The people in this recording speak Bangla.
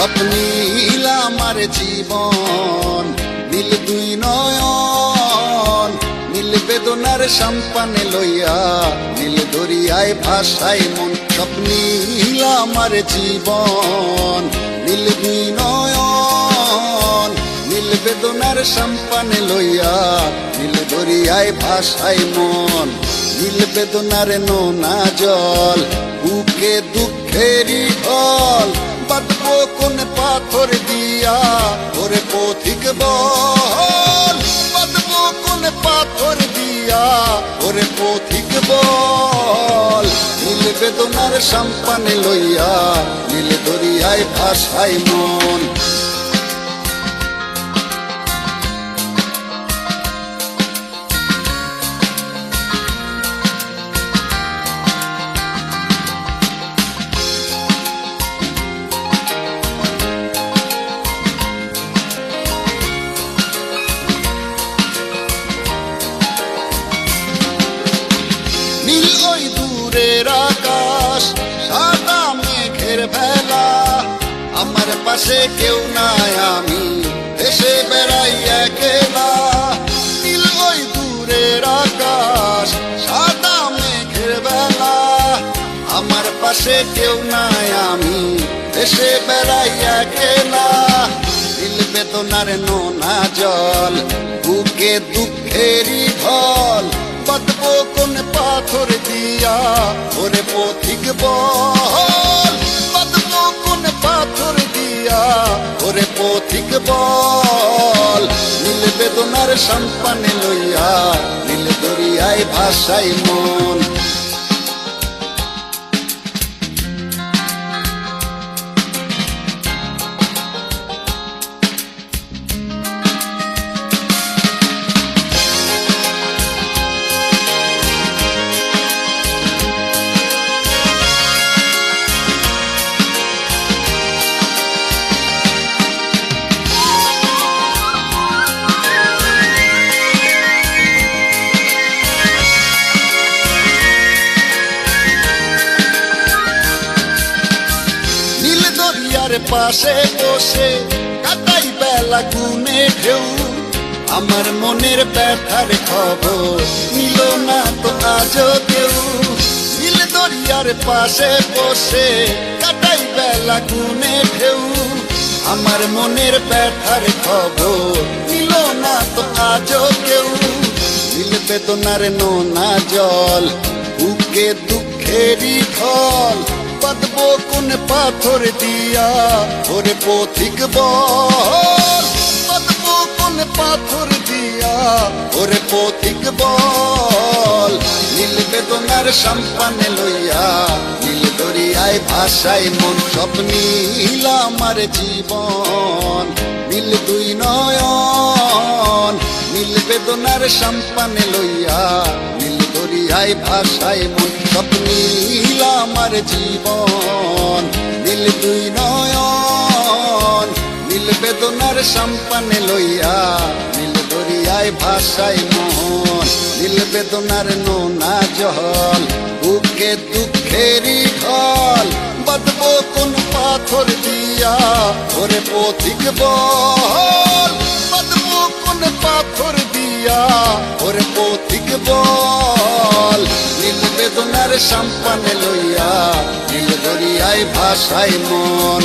স্বপ্নীল আমার জীবন, নীল দুই নয়ন, নীল বেদনার সম্পানে লইয়া, নীল দরিয়ায় ভাসায় মন। স্বপ্নীল আমার জীবন, নীল দুই নয়ন, নীল বেদনার সম্পানে লইয়া, নীল দরিয়ায় ভাসায় মন। নীল বেদনার নোনা জল, বুকে দুঃখেরই ঢল, বাঁধবো কোন পাথর দিয়া, ওরে পথিক বল। বাঁধবো কোন পাথর দিয়া, ওরে পথিক বল। নীল বেদনার সম্পানে লইয়া, নীল দরিয়ায় ভাসায় মন। নীল ওই দূরের আকাশ, সাদা মেঘের ভেলা, আমার পাশে কেউ নাই, আমি দেশে বেড়াই একলা। নীল ওই দূরের আকাশ, সাদা মেঘের ভেলা, আমার পাশে কেউ নাই, আমি দেশে বেড়াই একলা। নীল বেদনার নোনা জল, বুকে দুঃখেরই ঢল, বাঁধবো কোন পাথর দিয়া, ওরে পথিক বল। বাঁধবো কোন পাথর দিয়া, ওরে পথিক বল। নীল বেদনার সম্পানে লইয়া, নীল দরিয়ায় ভাসায় মন। দরিয়ার পাশে বসে কাটাই বেলা গুনে ঢেউ, আমার মনের ব্যথার খবর নিল না তো আজও কেউ। নীল দরিয়ার পাশে বসে কাটাই বেলা গুনে ঢেউ, আমার মনের ব্যথার খবর নিল না তো আজও কেউ। নীল বেদনার নোনা জল, বুকে দুঃখেরই ঢল, বাঁধবো কোন পাথর দিয়া, ওরে পথিক বল। বাঁধবো কোন পাথর দিয়া, ওরে পথিক বল। নীল বেদনার সম্পানে লইয়া, নীল দরিয়ায় ভাসায় মন। স্বপ্নীল আমার জীবন, নীল দুই নয়ন, নীল বেদনার সম্পানে লইয়া, নীল দরিয়ায় ভাসায় মন। স্বপ্নীল আমার জীবন, নীল দুই নয়ন, নীল বেদনার সম্পানে লইয়া, নীল দরিয়ায় ভাসায় মন। নীল বেদনার নোনা জল, বুকে দুঃখেরই ঢল, বাঁধবো কোন পাথর দিয়া, ওরে পথিক বল। বাঁধবো কোন পাথর দিয়া, ওরে পথিক বল। নীল বেদনার সম্পানে লইয়া, নীল দরিয়ায় ভাসায় মন।